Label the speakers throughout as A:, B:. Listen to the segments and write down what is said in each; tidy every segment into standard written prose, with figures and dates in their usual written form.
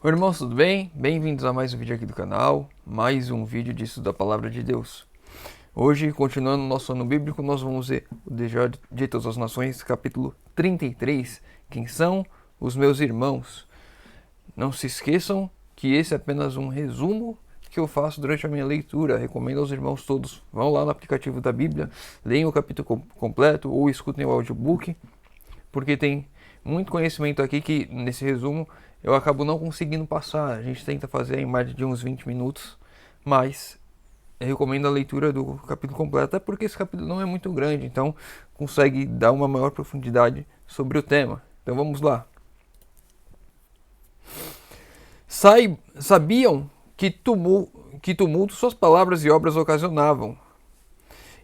A: Oi, irmãos, tudo bem? Bem-vindos a mais um vídeo aqui do canal, mais um vídeo de estudo da Palavra de Deus. Hoje, continuando o nosso ano bíblico, nós vamos ver o DJ de Todas as Nações, capítulo 33, quem são os meus irmãos. Não se esqueçam que esse é apenas um resumo que eu faço durante a minha leitura. Recomendo aos irmãos todos, vão lá no aplicativo da Bíblia, leiam o capítulo completo ou escutem o audiobook, porque tem muito conhecimento aqui que, nesse resumo, eu acabo não conseguindo passar. A gente tenta fazer em mais de uns 20 minutos, mas eu recomendo a leitura do capítulo completo, até porque esse capítulo não é muito grande, então consegue dar uma maior profundidade sobre o tema. Então vamos lá. Sabiam que tumulto suas palavras e obras ocasionavam,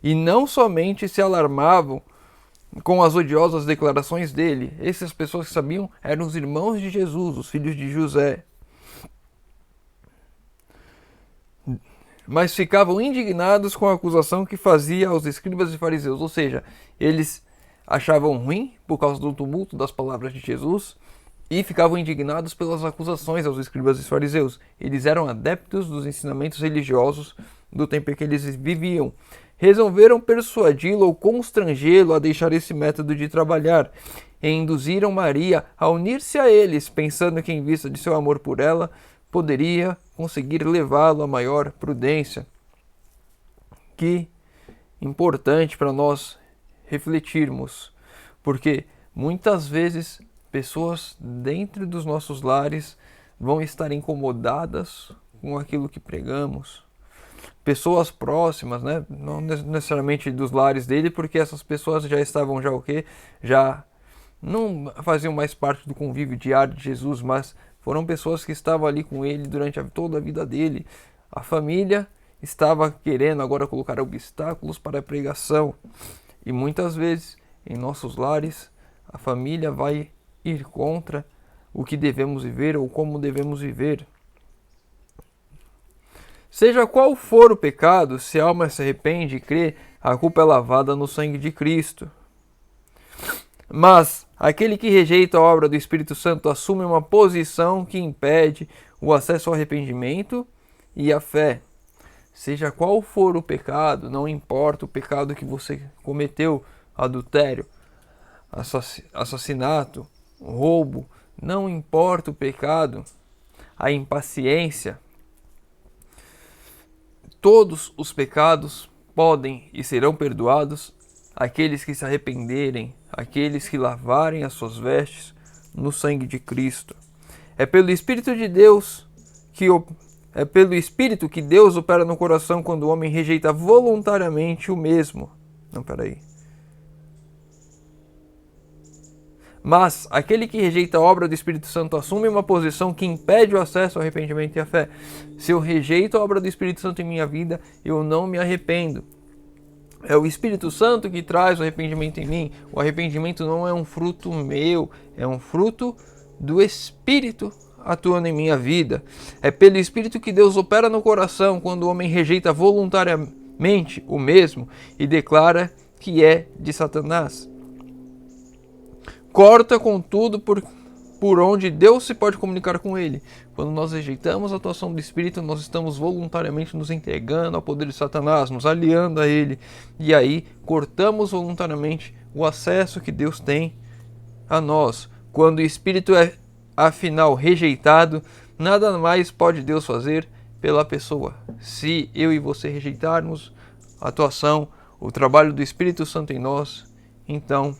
A: e não somente se alarmavam com as odiosas declarações dele. Essas pessoas que sabiam eram os irmãos de Jesus, os filhos de José. Mas ficavam indignados com a acusação que fazia aos escribas e fariseus. Ou seja, eles achavam ruim por causa do tumulto das palavras de Jesus e ficavam indignados pelas acusações aos escribas e fariseus. Eles eram adeptos dos ensinamentos religiosos do tempo em que eles viviam. Resolveram persuadi-lo ou constrangê-lo a deixar esse método de trabalhar e induziram Maria a unir-se a eles, pensando que, em vista de seu amor por ela, poderia conseguir levá-lo a maior prudência. Que importante para nós refletirmos, porque muitas vezes pessoas dentro dos nossos lares vão estar incomodadas com aquilo que pregamos. Pessoas próximas, né? Não necessariamente dos lares dele, porque essas pessoas já estavam o quê? Já não faziam mais parte do convívio diário de Jesus, mas foram pessoas que estavam ali com ele durante toda a vida dele. A família estava querendo agora colocar obstáculos para a pregação. E muitas vezes, em nossos lares, a família vai ir contra o que devemos viver ou como devemos viver. Seja qual for o pecado, se a alma se arrepende e crê, a culpa é lavada no sangue de Cristo. Mas aquele que rejeita a obra do Espírito Santo assume uma posição que impede o acesso ao arrependimento e à fé. Seja qual for o pecado, não importa o pecado que você cometeu, adultério, assassinato, roubo, não importa o pecado, a impaciência, todos os pecados podem e serão perdoados àqueles que se arrependerem, àqueles que lavarem as suas vestes no sangue de Cristo. É pelo Espírito de Deus é pelo Espírito que Deus opera no coração quando o homem rejeita voluntariamente o mesmo. Não, peraí. Mas aquele que rejeita a obra do Espírito Santo assume uma posição que impede o acesso ao arrependimento e à fé. Se eu rejeito a obra do Espírito Santo em minha vida, eu não me arrependo. É o Espírito Santo que traz o arrependimento em mim. O arrependimento não é um fruto meu, é um fruto do Espírito atuando em minha vida. É pelo Espírito que Deus opera no coração quando o homem rejeita voluntariamente o mesmo e declara que é de Satanás. Corta, contudo, por onde Deus se pode comunicar com ele. Quando nós rejeitamos a atuação do Espírito, nós estamos voluntariamente nos entregando ao poder de Satanás, nos aliando a ele. E aí, cortamos voluntariamente o acesso que Deus tem a nós. Quando o Espírito é, afinal, rejeitado, nada mais pode Deus fazer pela pessoa. Se eu e você rejeitarmos a atuação, o trabalho do Espírito Santo em nós, então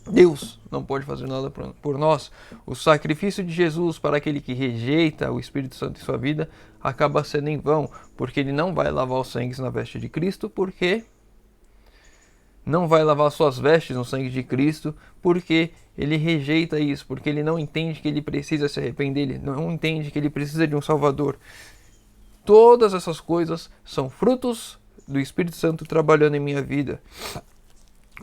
A: Deus não pode fazer nada por nós. O sacrifício de Jesus para aquele que rejeita o Espírito Santo em sua vida acaba sendo em vão, porque ele não vai lavar os sangues na veste de Cristo, porque não vai lavar suas vestes no sangue de Cristo, porque ele rejeita isso, porque ele não entende que ele precisa se arrepender, ele não entende que ele precisa de um Salvador. Todas essas coisas são frutos do Espírito Santo trabalhando em minha vida.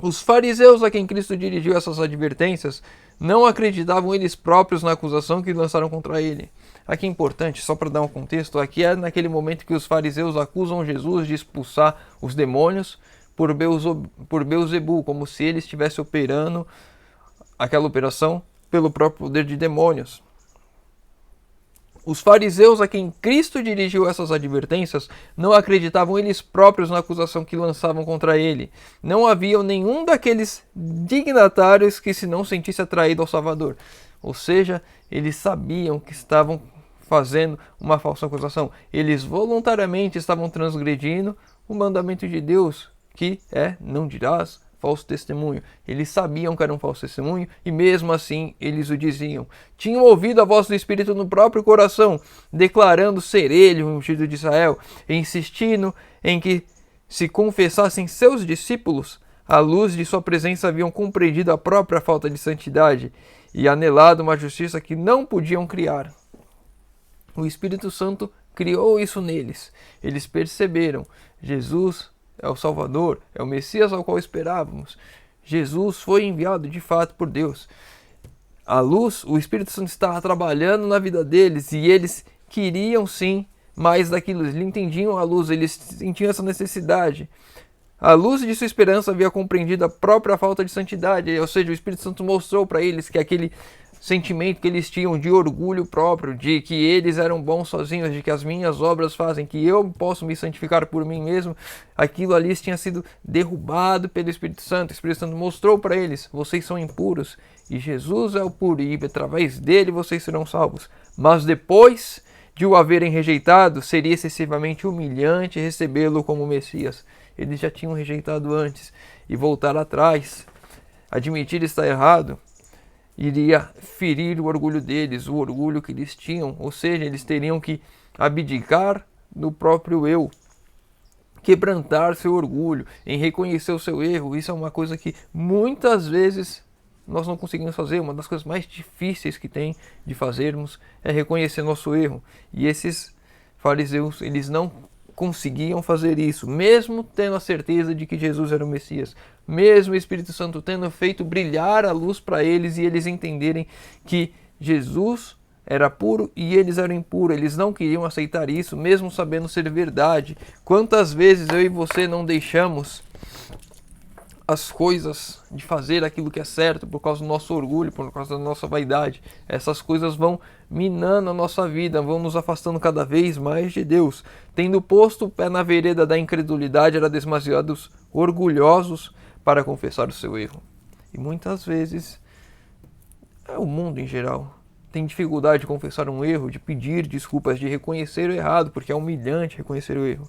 A: Os fariseus a quem Cristo dirigiu essas advertências não acreditavam eles próprios na acusação que lançaram contra ele. Aqui é importante, só para dar um contexto, aqui é naquele momento que os fariseus acusam Jesus de expulsar os demônios por Beelzebu, como se ele estivesse operando aquela operação pelo próprio poder de demônios. Os fariseus a quem Cristo dirigiu essas advertências não acreditavam eles próprios na acusação que lançavam contra ele. Não havia nenhum daqueles dignatários que se não sentisse atraído ao Salvador. Ou seja, eles sabiam que estavam fazendo uma falsa acusação. Eles voluntariamente estavam transgredindo o mandamento de Deus, que é: não dirás falso testemunho. Eles sabiam que era um falso testemunho e mesmo assim eles o diziam. Tinham ouvido a voz do Espírito no próprio coração, declarando ser ele o ungido de Israel, e insistindo em que se confessassem seus discípulos, à luz de sua presença haviam compreendido a própria falta de santidade e anelado uma justiça que não podiam criar. O Espírito Santo criou isso neles. Eles perceberam: Jesus é o Salvador, é o Messias ao qual esperávamos. Jesus foi enviado de fato por Deus. A luz, o Espírito Santo estava trabalhando na vida deles e eles queriam sim mais daquilo. Eles entendiam a luz, eles sentiam essa necessidade. A luz de sua esperança havia compreendido a própria falta de santidade, ou seja, o Espírito Santo mostrou para eles que aquele sentimento que eles tinham de orgulho próprio, de que eles eram bons sozinhos, de que as minhas obras fazem, que eu posso me santificar por mim mesmo, aquilo ali tinha sido derrubado pelo Espírito Santo. O Espírito Santo mostrou para eles: vocês são impuros e Jesus é o puro e através dele vocês serão salvos. Mas depois de o haverem rejeitado, seria excessivamente humilhante recebê-lo como Messias. Eles já tinham rejeitado antes, e voltar atrás, admitir estar errado, iria ferir o orgulho deles, o orgulho que eles tinham. Ou seja, eles teriam que abdicar do próprio eu, quebrantar seu orgulho, em reconhecer o seu erro. Isso é uma coisa que muitas vezes nós não conseguimos fazer. Uma das coisas mais difíceis que tem de fazermos é reconhecer nosso erro. E esses fariseus, eles não conseguiam fazer isso, mesmo tendo a certeza de que Jesus era o Messias, mesmo o Espírito Santo tendo feito brilhar a luz para eles e eles entenderem que Jesus era puro e eles eram impuros. Eles não queriam aceitar isso, mesmo sabendo ser verdade. Quantas vezes eu e você não deixamos as coisas de fazer aquilo que é certo por causa do nosso orgulho, por causa da nossa vaidade? Essas coisas vão minando a nossa vida, vão nos afastando cada vez mais de Deus. Tendo posto o pé na vereda da incredulidade, eram demasiados orgulhosos para confessar o seu erro. E muitas vezes, o mundo em geral tem dificuldade de confessar um erro, de pedir desculpas, de reconhecer o errado, porque é humilhante reconhecer o erro.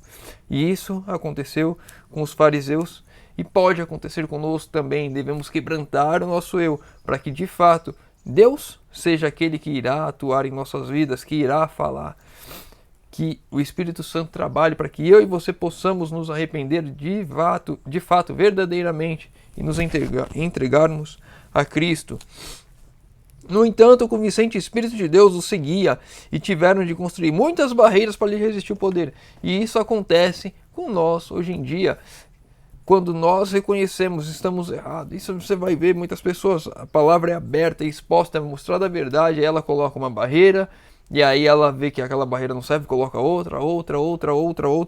A: E isso aconteceu com os fariseus e pode acontecer conosco também. Devemos quebrantar o nosso eu, para que de fato Deus seja aquele que irá atuar em nossas vidas, que irá falar. Que o Espírito Santo trabalhe para que eu e você possamos nos arrepender de fato, verdadeiramente, e nos entregarmos a Cristo. No entanto, o convincente Espírito de Deus os seguia e tiveram de construir muitas barreiras para lhe resistir o poder. E isso acontece com nós hoje em dia. Quando nós reconhecemos estamos errados, isso você vai ver muitas pessoas, a palavra é aberta, é exposta, é mostrada a verdade, ela coloca uma barreira, e aí ela vê que aquela barreira não serve, coloca outra,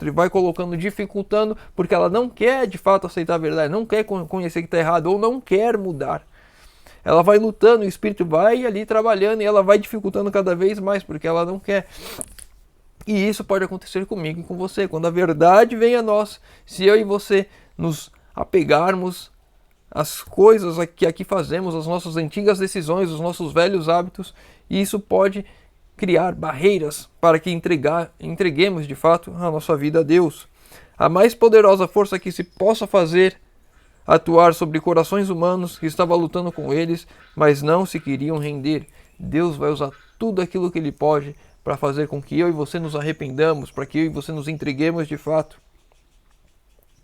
A: e vai colocando, dificultando, porque ela não quer de fato aceitar a verdade, não quer conhecer que está errado, ou não quer mudar. Ela vai lutando, o Espírito vai ali trabalhando, e ela vai dificultando cada vez mais, porque ela não quer. E isso pode acontecer comigo e com você, quando a verdade vem a nós, se eu e você nos apegarmos às coisas que aqui fazemos, às nossas antigas decisões, os nossos velhos hábitos, e isso pode criar barreiras para que entreguemos de fato a nossa vida a Deus. A mais poderosa força que se possa fazer atuar sobre corações humanos que estava lutando com eles, mas não se queriam render. Deus vai usar tudo aquilo que Ele pode para fazer com que eu e você nos arrependamos, para que eu e você nos entreguemos de fato.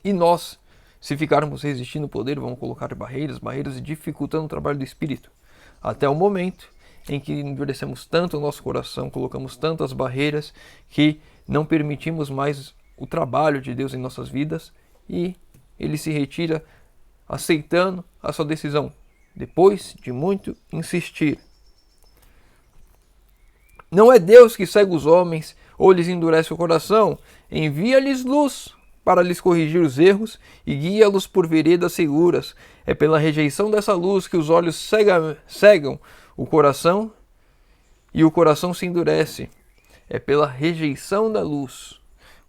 A: E nós, se ficarmos resistindo ao poder, vamos colocar barreiras e dificultando o trabalho do Espírito. Até o momento em que endurecemos tanto o nosso coração, colocamos tantas barreiras, que não permitimos mais o trabalho de Deus em nossas vidas e Ele se retira aceitando a sua decisão, depois de muito insistir. Não é Deus que cega os homens ou lhes endurece o coração, envia-lhes luz para lhes corrigir os erros e guia-los por veredas seguras. É pela rejeição dessa luz que os olhos cegam o coração e o coração se endurece. é pela rejeição da luz.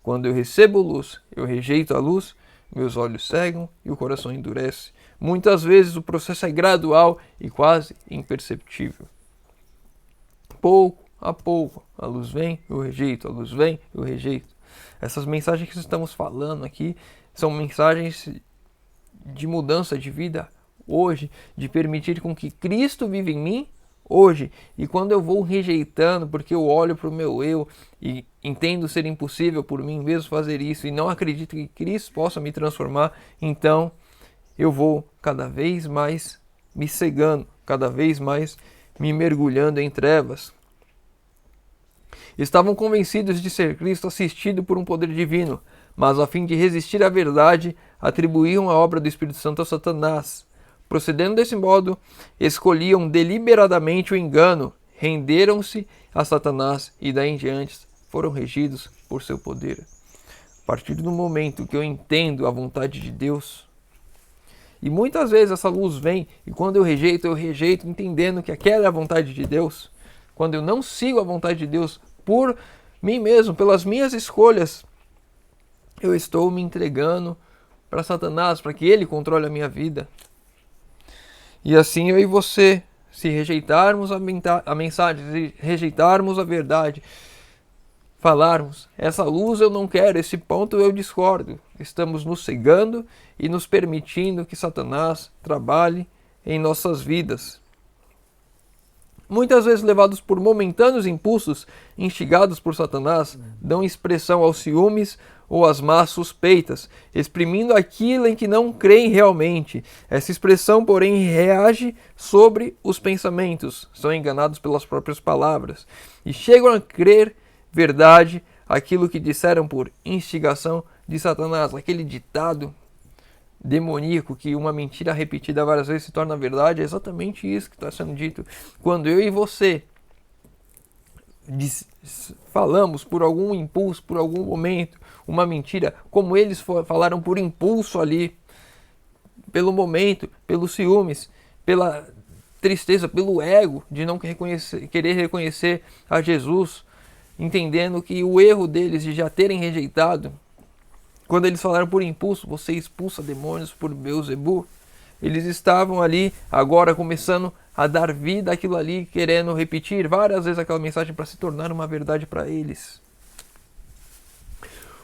A: Quando eu recebo luz, eu rejeito a luz, meus olhos cegam e o coração endurece. Muitas vezes o processo é gradual e quase imperceptível. Pouco a pouco, a luz vem, eu rejeito, a luz vem, eu rejeito. Essas mensagens que estamos falando aqui são mensagens de mudança de vida hoje, de permitir com que Cristo viva em mim hoje. E quando eu vou rejeitando, porque eu olho para o meu eu e entendo ser impossível por mim mesmo fazer isso e não acredito que Cristo possa me transformar, então eu vou cada vez mais me cegando, cada vez mais me mergulhando em trevas. Estavam convencidos de ser Cristo assistido por um poder divino, mas a fim de resistir à verdade, atribuíam a obra do Espírito Santo a Satanás. Procedendo desse modo, escolhiam deliberadamente o engano, renderam-se a Satanás e daí em diante foram regidos por seu poder. A partir do momento que eu entendo a vontade de Deus, e muitas vezes essa luz vem, e quando eu rejeito entendendo que aquela é a vontade de Deus. Quando eu não sigo a vontade de Deus por mim mesmo, pelas minhas escolhas, eu estou me entregando para Satanás, para que ele controle a minha vida. E assim eu e você, se rejeitarmos a mensagem, se rejeitarmos a verdade, falarmos, essa luz eu não quero, esse ponto eu discordo, estamos nos cegando e nos permitindo que Satanás trabalhe em nossas vidas. Muitas vezes levados por momentâneos impulsos, instigados por Satanás, dão expressão aos ciúmes ou às más suspeitas, exprimindo aquilo em que não creem realmente. Essa expressão, porém, reage sobre os pensamentos, são enganados pelas próprias palavras, e chegam a crer verdade aquilo que disseram por instigação de Satanás, aquele ditado demoníaco que uma mentira repetida várias vezes se torna verdade. É exatamente isso que está sendo dito. Quando eu e você falamos por algum impulso, por algum momento, uma mentira, como eles falaram por impulso ali, pelo momento, pelos ciúmes, pela tristeza, pelo ego de não querer reconhecer a Jesus, entendendo que o erro deles de já terem rejeitado, quando eles falaram por impulso, você expulsa demônios por Beelzebub, eles estavam ali agora começando a dar vida àquilo ali, querendo repetir várias vezes aquela mensagem para se tornar uma verdade para eles.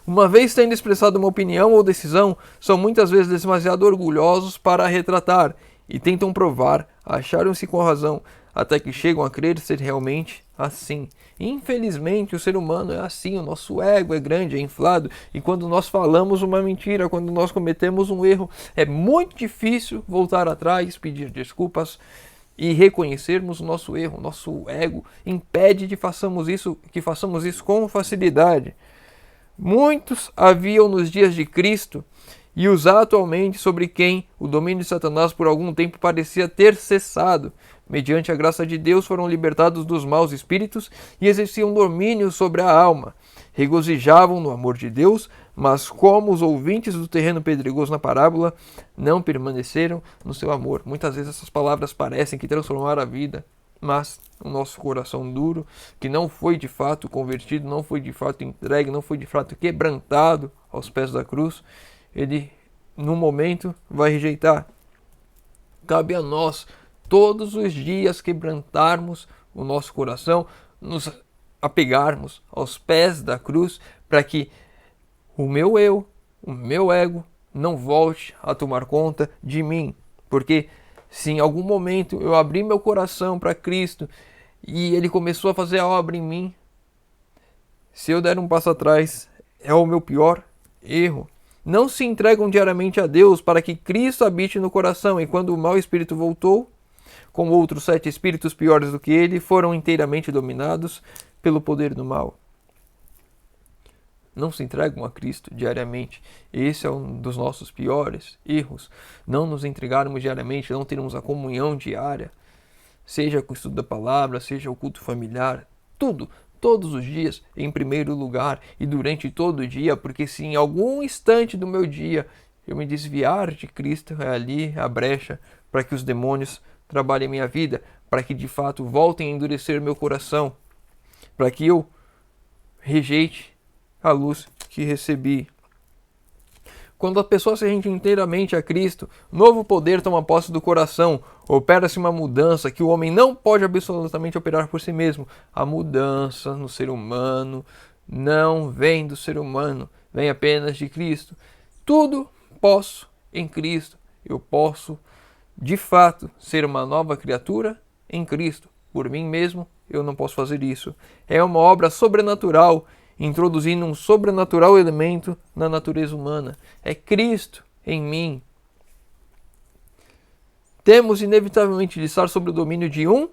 A: Uma vez tendo expressado uma opinião ou decisão, são muitas vezes demasiado orgulhosos para a retratar e tentam provar, acharam-se com razão, até que chegam a crer ser realmente assim. Infelizmente, o ser humano é assim, o nosso ego é grande, é inflado, e quando nós falamos uma mentira, quando nós cometemos um erro, é muito difícil voltar atrás, pedir desculpas e reconhecermos o nosso erro. O nosso ego impede que façamos isso com facilidade. Muitos haviam nos dias de Cristo e os há atualmente sobre quem o domínio de Satanás por algum tempo parecia ter cessado. Mediante a graça de Deus foram libertados dos maus espíritos e exerciam domínio sobre a alma. Regozijavam no amor de Deus, mas como os ouvintes do terreno pedregoso na parábola, não permaneceram no seu amor. Muitas vezes essas palavras parecem que transformaram a vida, mas o nosso coração duro, que não foi de fato convertido, não foi de fato entregue, não foi de fato quebrantado aos pés da cruz, ele, no momento, vai rejeitar. Cabe a nós, todos os dias, quebrantarmos o nosso coração, nos apegarmos aos pés da cruz, para que o meu eu, o meu ego, não volte a tomar conta de mim. Porque se em algum momento eu abri meu coração para Cristo e Ele começou a fazer a obra em mim, se eu der um passo atrás, é o meu pior erro. Não se entregam diariamente a Deus para que Cristo habite no coração, e quando o mau espírito voltou, com outros 7 espíritos piores do que ele, foram inteiramente dominados pelo poder do mal. Não se entregam a Cristo diariamente. Esse é um dos nossos piores erros. Não nos entregarmos diariamente, não termos a comunhão diária, seja com o estudo da palavra, seja o culto familiar, tudo. Todos os dias, em primeiro lugar, e durante todo o dia, porque se em algum instante do meu dia eu me desviar de Cristo, é ali a brecha para que os demônios trabalhem minha vida, para que de fato voltem a endurecer meu coração, para que eu rejeite a luz que recebi. Quando a pessoa se rende inteiramente a Cristo, novo poder toma posse do coração. Opera-se uma mudança que o homem não pode absolutamente operar por si mesmo. A mudança no ser humano não vem do ser humano, vem apenas de Cristo. Tudo posso em Cristo. Eu posso, de fato, ser uma nova criatura em Cristo. Por mim mesmo, eu não posso fazer isso. É uma obra sobrenatural, introduzindo um sobrenatural elemento na natureza humana. É Cristo em mim. Temos inevitavelmente de estar sob o domínio de um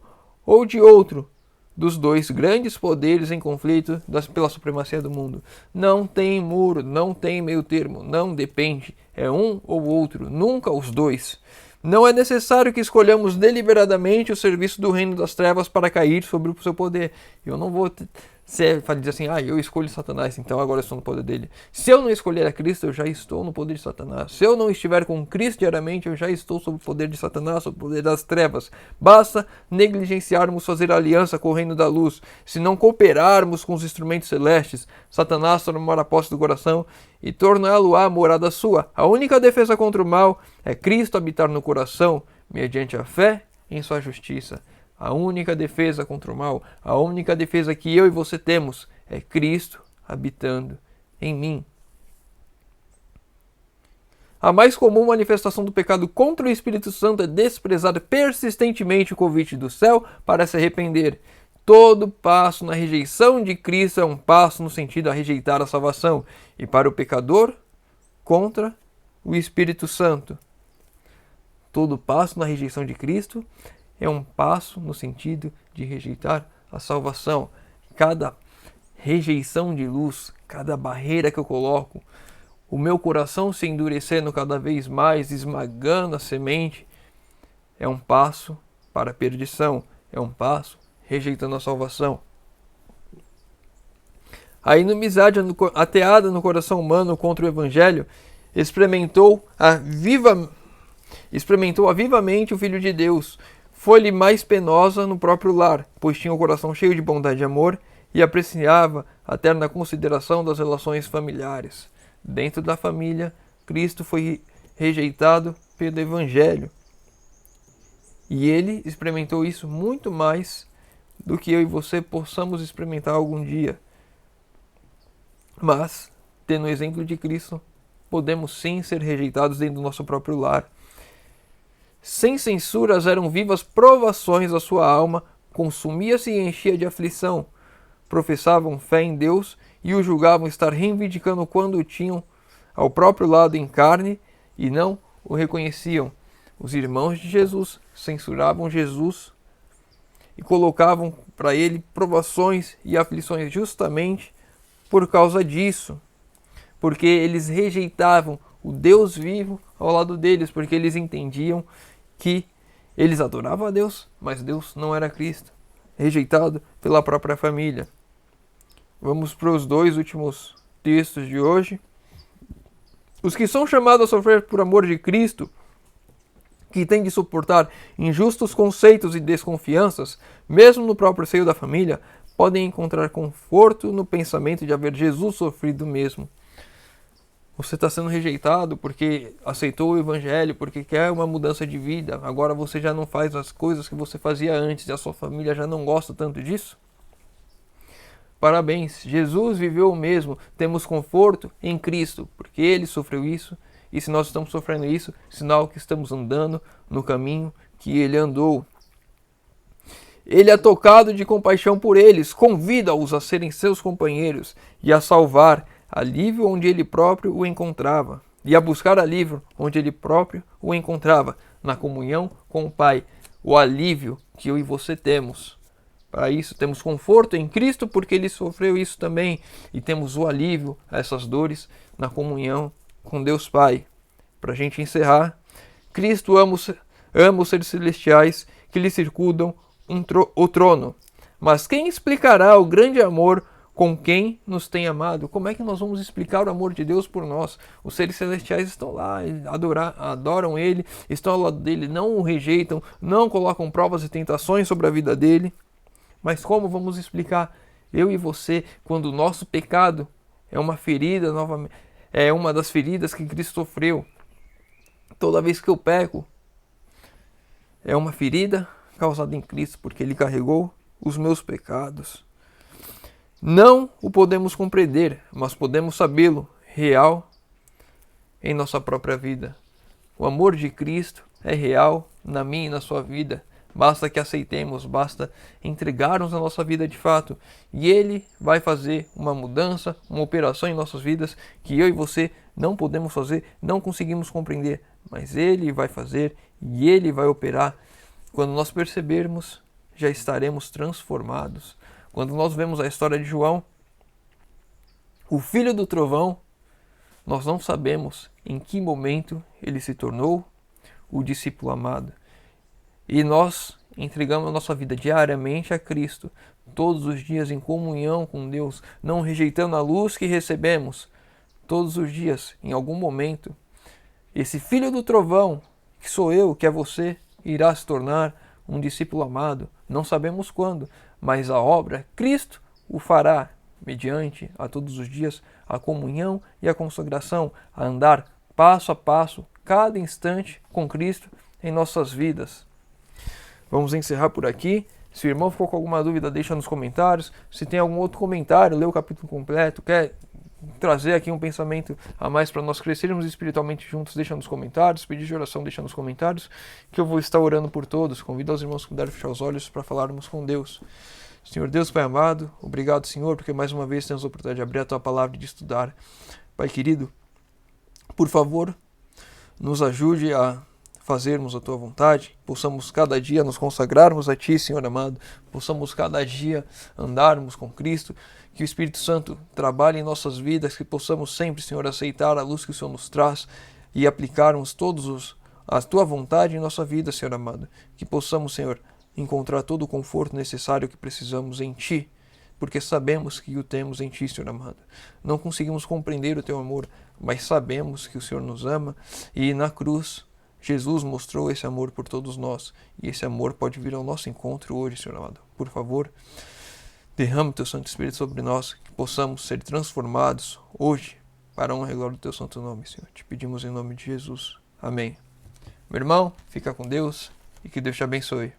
A: ou de outro dos dois grandes poderes em conflito pela supremacia do mundo. Não tem muro, não tem meio termo, não depende. É um ou outro, nunca os dois. Não é necessário que escolhamos deliberadamente o serviço do reino das trevas para cair sobre o seu poder. Eu não vou dizer assim, eu escolho Satanás, então agora eu estou no poder dele. Se eu não escolher a Cristo, eu já estou no poder de Satanás. Se eu não estiver com Cristo diariamente, eu já estou sob o poder de Satanás, sob o poder das trevas. Basta negligenciarmos fazer aliança com o reino da luz. Se não cooperarmos com os instrumentos celestes, Satanás tomará posse do coração e torná-lo a morada sua. A única defesa contra o mal é Cristo habitar no coração, mediante a fé em sua justiça. A única defesa contra o mal, a única defesa que eu e você temos é Cristo habitando em mim. A mais comum manifestação do pecado contra o Espírito Santo é desprezar persistentemente o convite do céu para se arrepender. Todo passo na rejeição de Cristo é um passo no sentido a rejeitar a salvação, e para o pecador, contra o Espírito Santo. Todo passo na rejeição de Cristo é um passo no sentido de rejeitar a salvação. Cada rejeição de luz, cada barreira que eu coloco, o meu coração se endurecendo cada vez mais, esmagando a semente, é um passo para a perdição, é um passo rejeitando a salvação. A inimizade ateada no coração humano contra o Evangelho experimentou vivamente o Filho de Deus. Foi-lhe mais penosa no próprio lar, pois tinha o coração cheio de bondade e amor e apreciava a terna consideração das relações familiares. Dentro da família, Cristo foi rejeitado pelo Evangelho. E ele experimentou isso muito mais do que eu e você possamos experimentar algum dia. Mas, tendo o exemplo de Cristo, podemos sim ser rejeitados dentro do nosso próprio lar. Sem censuras eram vivas provações a sua alma, consumia-se e enchia de aflição. Professavam fé em Deus e o julgavam estar reivindicando quando o tinham ao próprio lado em carne e não o reconheciam. Os irmãos de Jesus censuravam Jesus e colocavam para ele provações e aflições justamente por causa disso. Porque eles rejeitavam o Deus vivo ao lado deles, porque eles entendiam que eles adoravam a Deus, mas Deus não era Cristo, rejeitado pela própria família. Vamos para os dois últimos textos de hoje. Os que são chamados a sofrer por amor de Cristo, que têm de suportar injustos conceitos e desconfianças, mesmo no próprio seio da família, podem encontrar conforto no pensamento de haver Jesus sofrido mesmo. Você está sendo rejeitado porque aceitou o Evangelho, porque quer uma mudança de vida. Agora você já não faz as coisas que você fazia antes e a sua família já não gosta tanto disso? Parabéns, Jesus viveu o mesmo. Temos conforto em Cristo, porque Ele sofreu isso. E se nós estamos sofrendo isso, sinal que estamos andando no caminho que Ele andou. Ele é tocado de compaixão por eles, convida-os a serem seus companheiros e a salvar alívio onde ele próprio o encontrava, e a buscar alívio onde ele próprio o encontrava, na comunhão com o Pai, o alívio que eu e você temos. Para isso temos conforto em Cristo, porque ele sofreu isso também, e temos o alívio a essas dores na comunhão com Deus Pai. Para a gente encerrar, Cristo ama os seres celestiais que lhe circundam o trono. Mas quem explicará o grande amor com quem nos tem amado? Como é que nós vamos explicar o amor de Deus por nós? Os seres celestiais estão lá, adoram Ele, estão ao lado dele, não o rejeitam, não colocam provas e tentações sobre a vida dele. Mas como vamos explicar Eu e você, quando o nosso pecado é uma ferida, novamente, é uma das feridas que Cristo sofreu. Toda vez que eu peco, é uma ferida causada em Cristo, porque Ele carregou os meus pecados. Não o podemos compreender, mas podemos sabê-lo real em nossa própria vida. O amor de Cristo é real na minha e na sua vida. Basta que aceitemos, basta entregarmos a nossa vida de fato. E Ele vai fazer uma mudança, uma operação em nossas vidas que eu e você não podemos fazer, não conseguimos compreender. Mas Ele vai fazer e Ele vai operar. Quando nós percebermos, já estaremos transformados. Quando nós vemos a história de João, o filho do trovão, nós não sabemos em que momento ele se tornou o discípulo amado. E nós entregamos a nossa vida diariamente a Cristo, todos os dias em comunhão com Deus, não rejeitando a luz que recebemos. Todos os dias, em algum momento, esse filho do trovão, que sou eu, que é você, irá se tornar um discípulo amado. Não sabemos quando, mas a obra, Cristo o fará, mediante a todos os dias a comunhão e a consagração, a andar passo a passo, cada instante com Cristo em nossas vidas. Vamos encerrar por aqui. Se o irmão ficou com alguma dúvida, deixa nos comentários. Se tem algum outro comentário, lê o capítulo completo, quer trazer aqui um pensamento a mais para nós crescermos espiritualmente juntos, deixa nos comentários. Pedir de oração, deixa nos comentários, que eu vou estar orando por todos. Convido os irmãos que puderem fechar os olhos para falarmos com Deus. Senhor Deus, Pai amado, obrigado, Senhor, porque mais uma vez temos a oportunidade de abrir a Tua palavra e de estudar. Pai querido, por favor, nos ajude a fazermos a Tua vontade, possamos cada dia nos consagrarmos a Ti, Senhor amado, possamos cada dia andarmos com Cristo, que o Espírito Santo trabalhe em nossas vidas, que possamos sempre, Senhor, aceitar a luz que o Senhor nos traz e aplicarmos a Tua vontade em nossa vida, Senhor amado, que possamos, Senhor, encontrar todo o conforto necessário que precisamos em Ti, porque sabemos que o temos em Ti, Senhor amado. Não conseguimos compreender o Teu amor, mas sabemos que o Senhor nos ama e na cruz Jesus mostrou esse amor por todos nós e esse amor pode vir ao nosso encontro hoje, Senhor amado. Por favor, derrama o Teu Santo Espírito sobre nós, que possamos ser transformados hoje para a honra e glória do Teu santo nome, Senhor. Te pedimos em nome de Jesus. Amém. Meu irmão, fica com Deus e que Deus te abençoe.